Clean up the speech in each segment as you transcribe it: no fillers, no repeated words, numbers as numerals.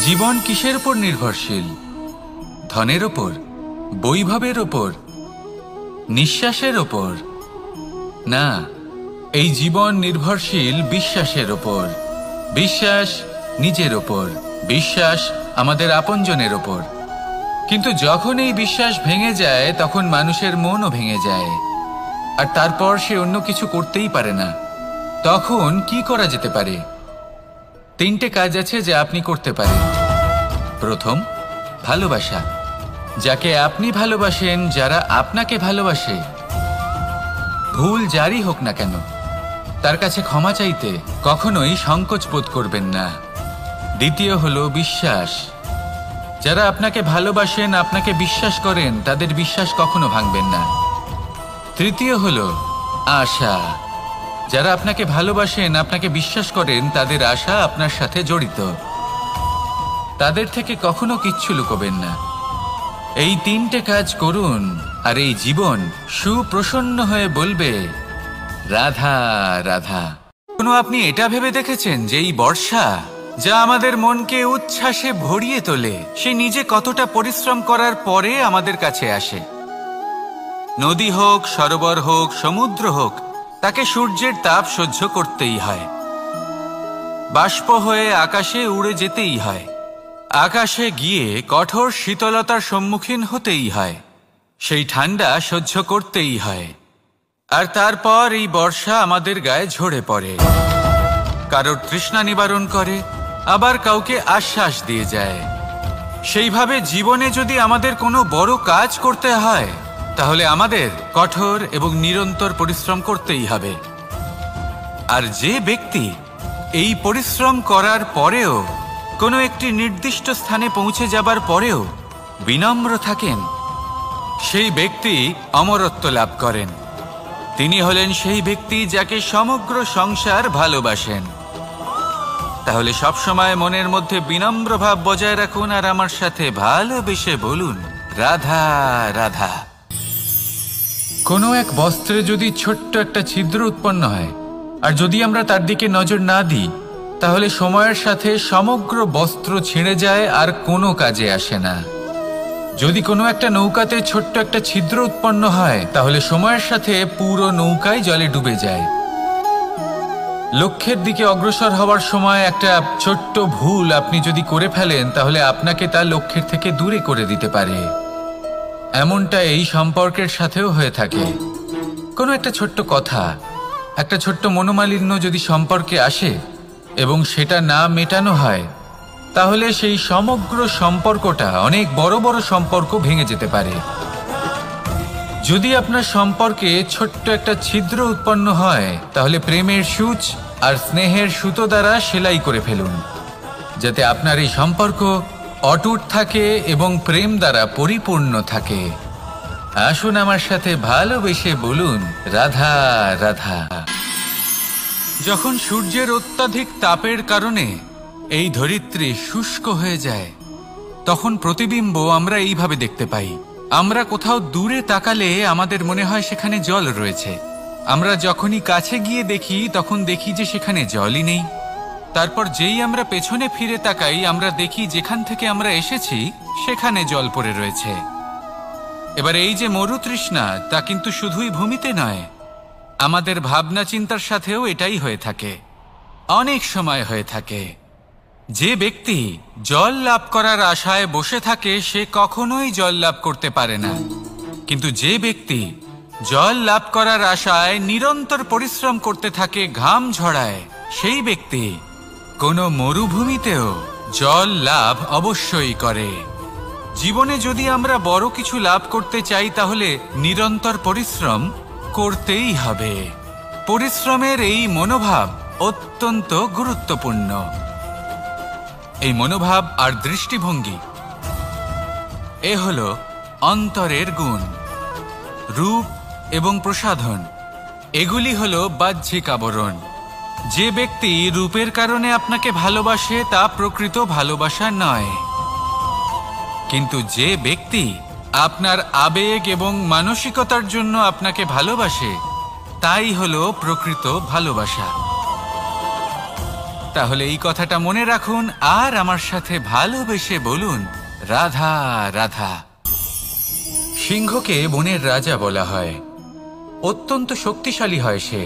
জীবন কিসের উপর নির্ভরশীল? ধনের ওপর, বৈভবের ওপর, নিঃশ্বাসের ওপর? না, এই জীবন নির্ভরশীল বিশ্বাসের ওপর। বিশ্বাস নিজের ওপর, বিশ্বাস আমাদের আপনজনের ওপর। কিন্তু যখন এই বিশ্বাস ভেঙে যায় তখন মানুষের মনও ভেঙে যায়, আর তারপর সে অন্য কিছু করতেই পারে না। তখন কি করা যেতে পারে? 3টে কাজ আছে যা আপনি করতে পারেন। প্রথম, ভালোবাসা। যাকে আপনি ভালোবাসেন, যারা আপনাকে ভালোবাসে, ভুল যারই হোক না কেন, তার কাছে ক্ষমা চাইতে কখনোই সংকোচ বোধ করবেন না। দ্বিতীয় হলো বিশ্বাস। যারা আপনাকে ভালোবাসেন, আপনাকে বিশ্বাস করেন, তাদের বিশ্বাস কখনো ভাঙবেন না। তৃতীয় হলো আশা। যারা আপনাকে ভালোবাসেন, আপনাকে বিশ্বাস করেন, তাদের আশা আপনার সাথে জড়িত। তাদের থেকে কখনো কিচ্ছু লুকোবেন না। এই 3টে কাজ করুন, আর এই জীবন সুপ্রসন্ন হয়ে বলবে, রাধা রাধা। কোনো আপনি এটা ভেবে দেখেছেন যে এই বর্ষা, যা আমাদের মনকে উচ্ছ্বাসে ভরিয়ে তোলে, সে নিজে কতটা পরিশ্রম করার পরে আমাদের কাছে আসে? নদী হোক, সরোবর হোক, সমুদ্র হোক, তাকে সূর্যের তাপ সহ্য করতেই হয়। বাষ্প হয়ে আকাশে উড়ে যেতেই হয়। আকাশে গিয়ে কঠোর শীতলতার সম্মুখীন হতেই হয়। সেই ঠান্ডা সহ্য করতেই হয়। আর তারপর এই বর্ষা আমাদের গায়ে ঝরে পড়ে, কারোর তৃষ্ণা নিবারণ করে, আবার কাউকে আশ্বাস দিয়ে যায়। সেইভাবে জীবনে যদি আমাদের কোনো বড় কাজ করতে হয়, তাহলে আমাদের কঠোর এবং নিরন্তর পরিশ্রম করতেই হবে। আর যে ব্যক্তি এই পরিশ্রম করার পরেও, কোনো একটি নির্দিষ্ট স্থানে পৌঁছে যাবার পরেও বিনম্র থাকেন, সেই ব্যক্তি অমরত্ব লাভ করেন। তিনি হলেন সেই ব্যক্তি যাকে সমগ্র সংসার ভালোবাসেন। তাহলে সবসময় মনের মধ্যে বিনম্র ভাব বজায় রাখুন, আর আমার সাথে ভালোবেসে বলুন, রাধা রাধা। কোনো এক বস্ত্রে যদি ছোট্ট একটা ছিদ্র উৎপন্ন হয়, আর যদি আমরা তার দিকে নজর না দিই, তাহলে সময়ের সাথে সমগ্র বস্ত্র ছিঁড়ে যায় আর কোনো কাজে আসে না। যদি কোনো একটা নৌকাতে ছোট্ট একটা ছিদ্র উৎপন্ন হয়, তাহলে সময়ের সাথে পুরো নৌকাই জলে ডুবে যায়। লক্ষ্যের দিকে অগ্রসর হওয়ার সময় একটা ছোট্ট ভুল আপনি যদি করে ফেলেন, তাহলে আপনাকে তা লক্ষ্যের থেকে দূরে করে দিতে পারে। এমনটা এই সম্পর্কের সাথেও হয়ে থাকে। কোনো একটা ছোট্ট কথা, একটা ছোট্ট মনোমালিন্য যদি সম্পর্কে আসে এবং সেটা না মেটানো হয়, তাহলে সেই সমগ্র সম্পর্কটা, অনেক বড় বড় সম্পর্ক ভেঙে যেতে পারে। যদি আপনার সম্পর্কে ছোট্ট একটা ছিদ্র উৎপন্ন হয়, তাহলে প্রেমের সূচ আর স্নেহের সুতো দ্বারা সেলাই করে ফেলুন, যাতে আপনার এই সম্পর্ক অটুট থাকে এবং প্রেম দ্বারা পরিপূর্ণ থাকে। আসুন আমার সাথে ভালোবেসে বলুন, রাধা রাধা। যখন সূর্যের অত্যাধিক তাপের কারণে এই ধরিত্রী শুষ্ক হয়ে যায়, তখন প্রতিবিম্ব আমরা এইভাবে দেখতে পাই। আমরা কোথাও দূরে তাকালে আমাদের মনে হয় সেখানে জল রয়েছে। আমরা যখনই কাছে গিয়ে দেখি, তখন দেখি যে সেখানে জলই নেই। তারপর যেই আমরা পেছনে ফিরে তাকাই, আমরা দেখি যেখান থেকে আমরা এসেছি সেখানে জল পড়ে রয়েছে। এবার এই যে মরুতৃষ্ণা, তা কিন্তু শুধুই ভূমিতে নয়, আমাদের ভাবনা চিন্তার সাথেও এটাই হয়ে থাকে, অনেক সময় হয়ে থাকে। যে ব্যক্তি জল লাভ করার আশায় বসে থাকে, সে কখনোই জল লাভ করতে পারে না। কিন্তু যে ব্যক্তি জল লাভ করার আশায় নিরন্তর পরিশ্রম করতে থাকে, ঘাম ঝরায়, সেই ব্যক্তি কোনো মরুভূমিতেও জল লাভ অবশ্যই করে। জীবনে যদি আমরা বড় কিছু লাভ করতে চাই, তাহলে নিরন্তর পরিশ্রম করতেই হবে। পরিশ্রমের এই মনোভাব অত্যন্ত গুরুত্বপূর্ণ। এই মনোভাব আর দৃষ্টিভঙ্গি, এ হলো অন্তরের গুণ। রূপ এবং প্রসাধন, এগুলি হলো বাহ্যিক আবরণ। যে ব্যক্তি রূপের কারণে আপনাকে ভালোবাসে, তা প্রকৃত ভালোবাসা নয়। কিন্তু যে ব্যক্তি আপনার আবেগ এবং মানসিকতার জন্য আপনাকে ভালোবাসে, তাই হলো প্রকৃত ভালোবাসা। তাহলে এই কথাটা মনে রাখুন আর আমার সাথে ভালোবেসে বলুন, রাধা রাধা। সিংহকে বনের রাজা বলা হয়। অত্যন্ত শক্তিশালী হয় সে,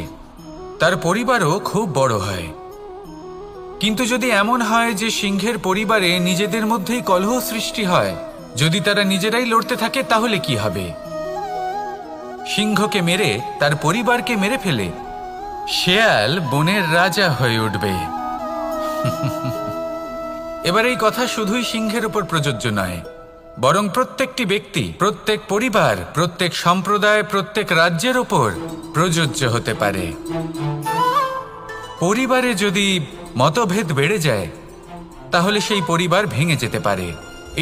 তার পরিবারও খুব বড় হয়। কিন্তু যদি এমন হয় যে সিংহের পরিবারে নিজেদের মধ্যেই কলহ সৃষ্টি হয়, যদি তারা নিজেরাই লড়তে থাকে, তাহলে কি হবে? সিংহকে মেরে তার পরিবারকে মেরে ফেলে শেয়াল বনের রাজা হয়ে উঠবে। এবার এই কথা শুধুই সিংহের উপর প্রযোজ্য নয়, বরং প্রত্যেকটি ব্যক্তি, প্রত্যেক পরিবার, প্রত্যেক সম্প্রদায়, প্রত্যেক রাজ্যের ওপর প্রযোজ্য হতে পারে। পরিবারে যদি মতভেদ বেড়ে যায়, তাহলে সেই পরিবার ভেঙে যেতে পারে।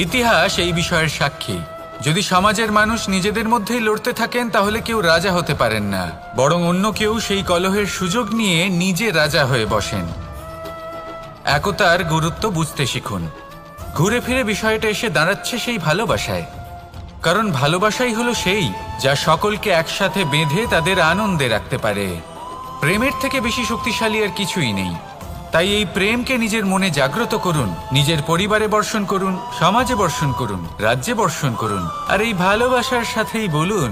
ইতিহাস এই বিষয়ের সাক্ষী। যদি সমাজের মানুষ নিজেদের মধ্যেই লড়তে থাকেন, তাহলে কেউ রাজা হতে পারেন না, বরং অন্য কেউ সেই কলহের সুযোগ নিয়ে নিজে রাজা হয়ে বসেন। একতার গুরুত্ব বুঝতে শিখুন। ঘুরে ফিরে বিষয়টা এসে দাঁড়াচ্ছে সেই ভালোবাসায়, কারণ ভালোবাসাই হলো সেই যা সকলকে একসাথে বেঁধে তাদের আনন্দে রাখতে পারে। প্রেমের থেকে বেশি শক্তিশালী আর কিছুই নেই। তাই এই প্রেমকে নিজের মনে জাগ্রত করুন, নিজের পরিবারে বর্ষণ করুন, সমাজে বর্ষণ করুন, রাজ্যে বর্ষণ করুন, আর এই ভালোবাসার সাথেই বলুন,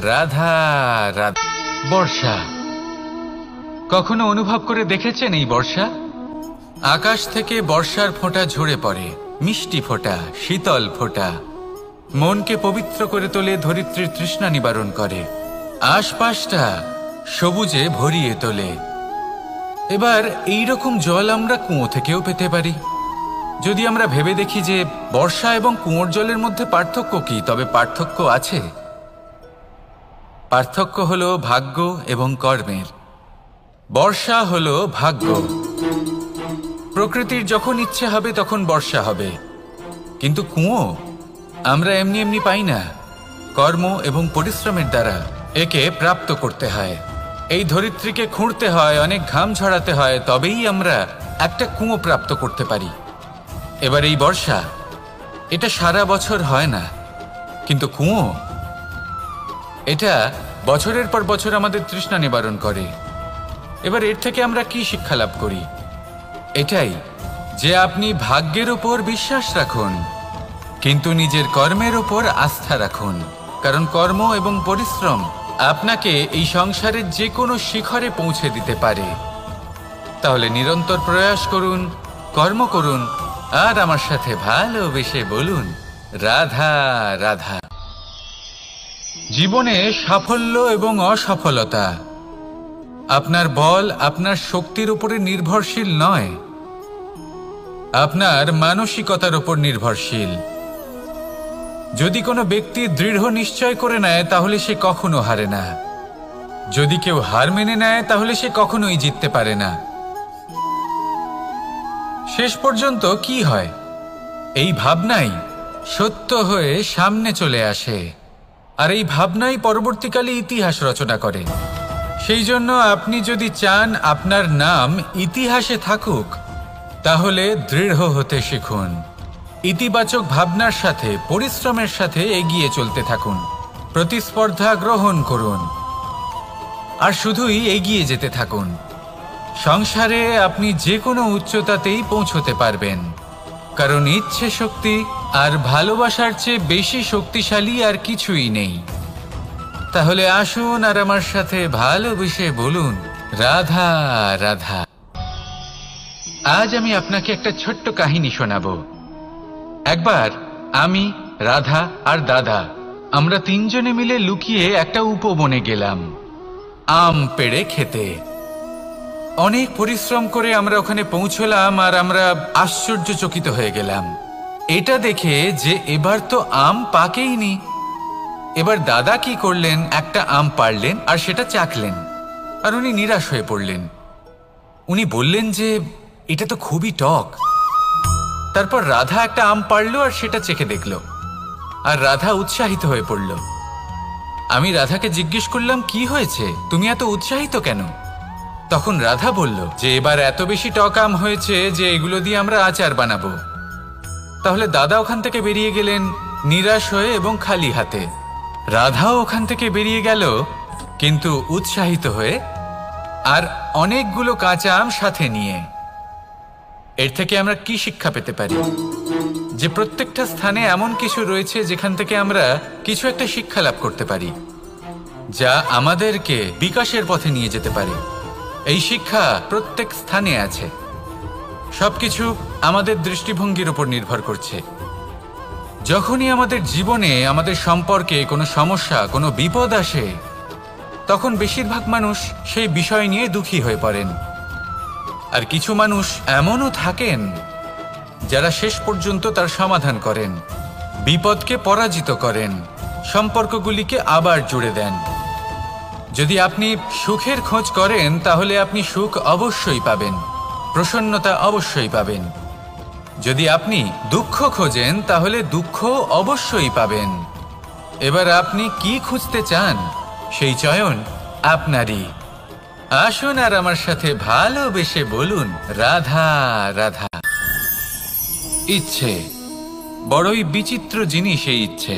রাধা রাধা। বর্ষা কখনো অনুভব করে দেখেছেন এই বর্ষা? আকাশ থেকে বর্ষার ফোঁটা ঝরে পড়ে, মিষ্টি ফোঁটা, শীতল ফোঁটা, মনকে পবিত্র করে তোলে, ধরিত্রীর তৃষ্ণা নিবারণ করে, আশপাশটা সবুজে ভরিয়ে তোলে। এবার এই রকম জল আমরা কুয়ো থেকেও পেতে পারি। যদি আমরা ভেবে দেখি যে বর্ষা এবং কুয়োর জলের মধ্যে পার্থক্য কি, তবে পার্থক্য আছে। পার্থক্য হলো ভাগ্য এবং কর্মের। বর্ষা হলো ভাগ্য। প্রকৃতির যখন ইচ্ছে হবে তখন বর্ষা হবে, কিন্তু কুয়ো আমরা এমনি এমনি পাই না। কর্ম এবং পরিশ্রমের দ্বারা একে প্রাপ্ত করতে হয়। এই ধরিত্রীকে খুঁড়তে হয়, অনেক ঘাম ঝরাতে হয়, তবেই আমরা একটা কুয়ো প্রাপ্ত করতে পারি। এবার এই বর্ষা, এটা সারা বছর হয় না, কিন্তু কুয়ো এটা বছরের পর বছর আমাদের তৃষ্ণা নিবারণ করে। এবার এর থেকে আমরা কি শিক্ষা লাভ করি? এটাই যে আপনি ভাগ্যের উপর বিশ্বাস রাখুন, কিন্তু নিজের কর্মের উপর আস্থা রাখুন, কারণ কর্ম এবং পরিশ্রম আপনাকে এই সংসারের যে কোনো শিখরে পৌঁছে দিতে পারে। তাহলে নিরন্তর প্রয়াস করুন, কর্ম করুন, আর আমার সাথে ভালোবেসে বলুন, রাধা রাধা। জীবনে সাফল্য এবং অসফলতা আপনার বল, আপনার শক্তির উপরে নির্ভরশীল নয়, আপনার মানসিকতার উপর নির্ভরশীল। যদি কোনো ব্যক্তি দৃঢ় নিশ্চয় করে নেয়, তাহলে সে কখনো হারে না। যদি কেউ হার মেনে নেয়, তাহলে সে কখনোই জিততে পারে না। শেষ পর্যন্ত কি হয়? এই ভাবনাই সত্য হয়ে সামনে চলে আসে, আর এই ভাবনাই পরবর্তীকালে ইতিহাস রচনা করে। সেই জন্য আপনি যদি চান আপনার নাম ইতিহাসে থাকুক, তাহলে দৃঢ় হতে শিখুন। ইতিবাচক ভাবনার সাথে, পরিশ্রমের সাথে এগিয়ে চলতে থাকুন। প্রতিস্পর্ধা গ্রহণ করুন আর শুধুই এগিয়ে যেতে থাকুন। সংসারে আপনি যে কোনো উচ্চতাতেই পৌঁছতে পারবেন, কারণ ইচ্ছে শক্তি আর ভালোবাসার চেয়ে বেশি শক্তিশালী আর কিছুই নেই। তাহলে আসুন আর আমার সাথে ভালোবেসে বলুন, রাধা রাধা। আজ আমি আপনাকে একটা ছোট্ট কাহিনী শোনাবো। একবার আমি, রাধা আর দাদা, আমরা তিনজনে মিলে লুকিয়ে একটা উপবনে গেলাম আম পেড়ে খেতে। অনেক পরিশ্রম করে আমরা ওখানে পৌঁছলাম, আর আমরা আশ্চর্যচকিত হয়ে গেলাম এটা দেখে যে এবার তো আম পাকেইনি। এবার দাদা কি করলেন, একটা আম পাড়লেন আর সেটা চাখলেন, আর উনি নিরাশ হয়ে পড়লেন। উনি বললেন যে এটা তো খুবই টক। তারপর রাধা একটা আম পাড়ল আর সেটা চেখে দেখল, আর রাধা উৎসাহিত হয়ে পড়ল। আমি রাধাকে জিজ্ঞেস করলাম, কি হয়েছে, তুমি এত উৎসাহিত কেন? তখন রাধা বলল যে এবার এত বেশি টক আম হয়েছে যে এগুলো দিয়ে আমরা আচার বানাবো। তাহলে দাদা ওখান থেকে বেরিয়ে গেলেন নিরাশ হয়ে এবং খালি হাতে। রাধাও ওখান থেকে বেরিয়ে গেল কিন্তু উৎসাহিত হয়ে, আর অনেকগুলো কাঁচা আম সাথে নিয়ে। এর থেকে আমরা কি শিক্ষা পেতে পারি? যে প্রত্যেকটা স্থানে এমন কিছু রয়েছে যেখান থেকে আমরা কিছু একটা শিক্ষা লাভ করতে পারি, যা আমাদেরকে বিকাশের পথে নিয়ে যেতে পারে। এই শিক্ষা প্রত্যেক স্থানে আছে। সবকিছু আমাদের দৃষ্টিভঙ্গির উপর নির্ভর করছে। যখনই আমাদের জীবনে আমাদের সম্পর্কে কোনো সমস্যা, কোনো বিপদ আসে, তখন বেশিরভাগ মানুষ সেই বিষয় নিয়ে দুঃখী হয়ে পড়েন। আর কিছু মানুষ এমনও থাকেন যারা শেষ পর্যন্ত তার সমাধান করেন, বিপদকে পরাজিত করেন, সম্পর্কগুলিকে আবার জুড়ে দেন। যদি আপনি সুখের খোঁজ করেন তাহলে আপনি সুখ অবশ্যই পাবেন, প্রসন্নতা অবশ্যই পাবেন। যদি আপনি দুঃখ খোঁজেন তাহলে দুঃখ অবশ্যই পাবেন। এবার আপনি কি খুঁজতে চান সেই চয়ন আপনারই। আসুন আর আমার সাথে ভালোবেসে বলুন, রাধা রাধা। ইচ্ছে বড়ই বিচিত্র জিনিস। এই ইচ্ছে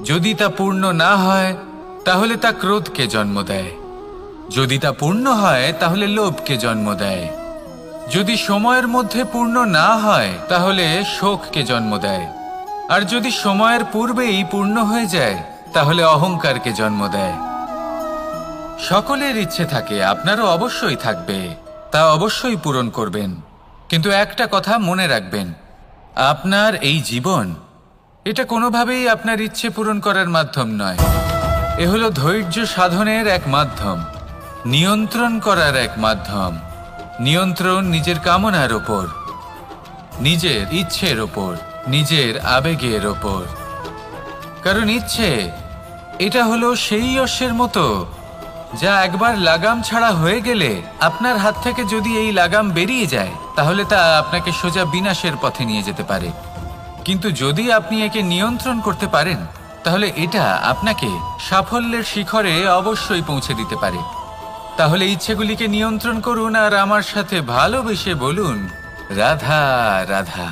যদি তা পূর্ণ না হয় তাহলে তা ক্রোধকে জন্ম দেয়, যদি তা পূর্ণ হয় তাহলে লোভকে জন্ম দেয়, যদি সময়ের মধ্যে পূর্ণ না হয় তাহলে শোককে জন্ম দেয়, আর যদি সময়ের পূর্বেই পূর্ণ হয়ে যায় তাহলে অহংকারকে জন্ম দেয়। সকলের ইচ্ছে থাকে, আপনারও অবশ্যই থাকবে, তা অবশ্যই পূরণ করবেন। কিন্তু একটা কথা মনে রাখবেন, আপনার এই জীবন এটা কোনোভাবেই আপনার ইচ্ছে পূরণ করার মাধ্যম নয়। এ হলো ধৈর্য সাধনের এক মাধ্যম, নিয়ন্ত্রণ করার এক মাধ্যম। নিয়ন্ত্রণ নিজের কামনার ওপর, নিজের ইচ্ছের ওপর, নিজের আবেগের ওপর। কারণ ইচ্ছে এটা হলো সেই অশ্বের মতো যা একবার লাগাম ছাড়া হয়ে গেলে, আপনার হাত থেকে যদি এই লাগাম বেরিয়ে যায় তাহলে তা আপনাকে সোজা বিনাশের পথে নিয়ে যেতে পারে। কিন্তু যদি আপনি একে নিয়ন্ত্রণ করতে পারেন তাহলে এটা আপনাকে সাফল্যের শিখরে অবশ্যই পৌঁছে দিতে পারে। তাহলে ইচ্ছেগুলিকে নিয়ন্ত্রণ করুন আর আমার সাথে ভালোবেসে বলুন, রাধা রাধা।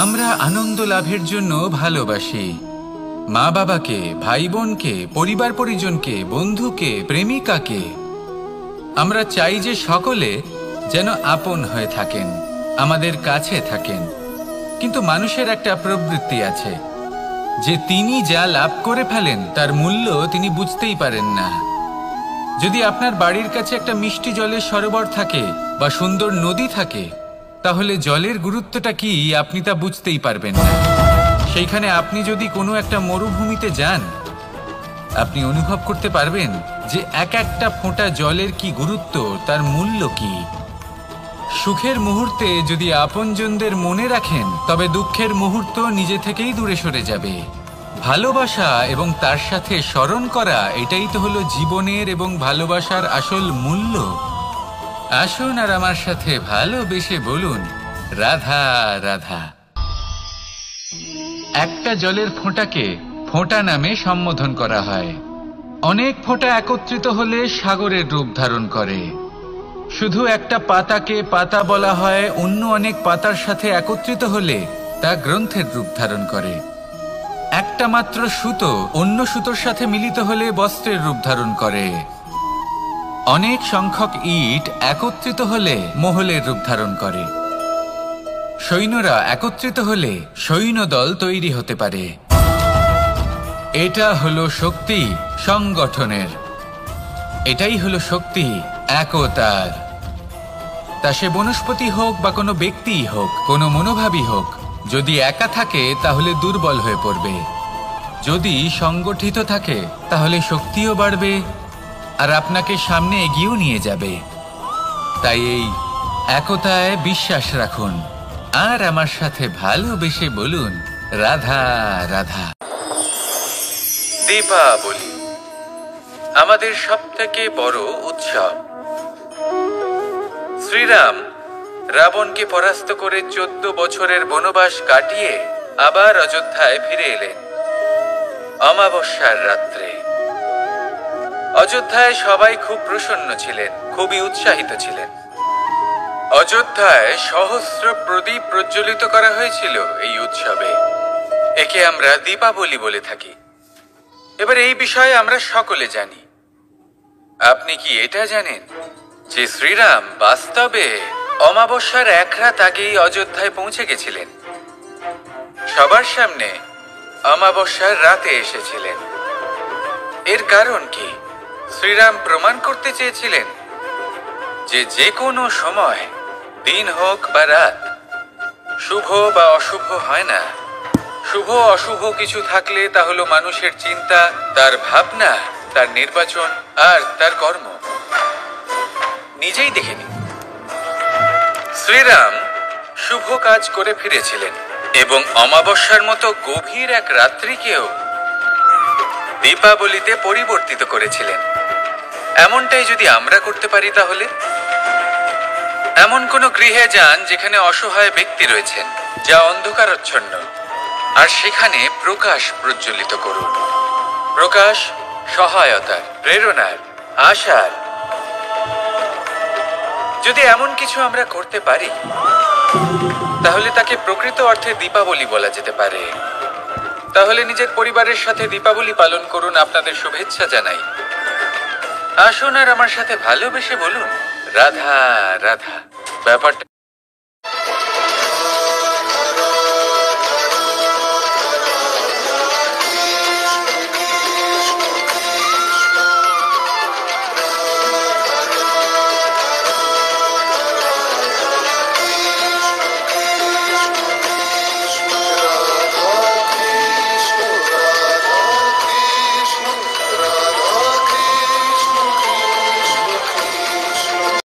আমরা আনন্দ লাভের জন্য ভালোবাসি মা বাবাকে, ভাই বোনকে, পরিবার পরিজনকে, বন্ধুকে, প্রেমিকাকে। আমরা চাই যে সকলে যেন আপন হয়ে থাকেন, আমাদের কাছে থাকেন। কিন্তু মানুষের একটা প্রবৃত্তি আছে যে তিনি যা লাভ করে ফেলেন তার মূল্য তিনি বুঝতেই পারেন না। যদি আপনার বাড়ির কাছে একটা মিষ্টি জলের সরোবর থাকে বা সুন্দর নদী থাকে, তাহলে জলের গুরুত্বটা কি আপনি তা বুঝতেই পারবেন না। সেইখানে আপনি যদি কোনো একটা মরুভূমিতে যান, আপনি অনুভব করতে পারবেন যে এক একটা ফোঁটা জলের কি গুরুত্ব, তার মূল্য কি। সুখের মুহূর্তে যদি আপনজনদের মনে রাখেন তবে দুঃখের মুহূর্ত নিজে থেকেই দূরে সরে যাবে। ভালোবাসা এবং তার সাথে স্মরণ করা, এটাই তো হলো জীবনের এবং ভালোবাসার আসল মূল্য। আসুন আর আমার সাথে ভালোবেসে বলুন, রাধা রাধা। একটা জলের ফোঁটাকে ফোঁটা নামে সম্বোধন করা হয়। অনেক ফোঁটা একত্রিত হলে সাগরের রূপ ধারণ করে। শুধু একটা পাতাকে পাতা বলা হয়, অন্য অনেক পাতার সাথে একত্রিত হলে তা গ্রন্থের রূপ ধারণ করে। একটা মাত্র সুতো অন্য সুতোর সাথে মিলিত হলে বস্ত্রের রূপ ধারণ করে। অনেক সংখ্যক ইট একত্রিত হলে মহলের রূপ ধারণ করে। সৈন্যরা একত্রিত হলে সৈন্যদল তৈরি হতে পারে। এটা হলো শক্তি সংগঠনের, এটাই হলো শক্তি একতার। তা সে বনস্পতি হোক বা কোনো ব্যক্তিই হোক, কোনো মনোভাবই হোক, যদি একা থাকে তাহলে দুর্বল হয়ে পড়বে। যদি সংগঠিত থাকে তাহলে শক্তিও বাড়বে আর আপনাকে সামনে এগিয়েও নিয়ে যাবে। তাই এই একতায় বিশ্বাস রাখুন আর আমার সাথে ভালোবেসে বলুন, রাধা রাধা। দীপাবলি আমাদের সবথেকে বড় উৎসব। শ্রীরাম রাবণকে পরাস্ত করে 14 বছরের বনবাস কাটিয়ে আবার অযোধ্যায় ফিরে এলেন অমাবস্যার রাত্রে। অযোধ্যায় সবাই খুব প্রসন্ন ছিলেন, খুবই উৎসাহিত ছিলেন। অযোধ্যায় সহস্র প্রদীপ প্রজ্বলিত করা হয়েছিল এই উৎসবে। একে আমরা দীপাবলি বলে থাকি। এবার এই বিষয়ে আমরা সকলে জানি। আপনি কি এটা জানেন যে শ্রীরাম বাস্তবে অমাবস্যার এক রাত আগেই অযোধ্যায় পৌঁছে গেছিলেন, সবার সামনে অমাবস্যার রাতে এসেছিলেন। এর কারণ কি? শ্রীরাম প্রমাণ করতে চেয়েছিলেন যে যে কোনো সময়, দিন হোক বা রাত, শুভ বা অশুভ হয় না। শুভ অশুভ কিছু থাকলে তা হলো মানুষের চিন্তা, তার ভাবনা, তার নির্বাচন আর তার কর্ম। নিজেই দেখে নিন, শ্রীরাম শুভ কাজ করে ফিরেছিলেন এবং অমাবস্যার মতো গভীর এক রাত্রিকেও দীপাবলিতে পরিবর্তিত করেছিলেন। এমনটাই যদি আমরা করতে পারি, তাহলে এমন কোনো গৃহে যান যেখানে অসহায় ব্যক্তি রয়েছেন, যা অন্ধকারাচ্ছন্ন, আর সেখানে প্রকাশ প্রজ্বলিত করুন। প্রকাশ সহায়তার, প্রেরণার, আশার। যদি এমন কিছু আমরা করতে পারি, তাহলে তাকে প্রকৃত অর্থে দীপাবলি বলা যেতে পারে। তাহলে নিজের পরিবারের সাথে দীপাবলি পালন করুন। আপনাদের শুভেচ্ছা জানাই। আসুন আর আমার সাথে ভালোবেসে বলুন, রাধা রাধা। ব্যাপারটা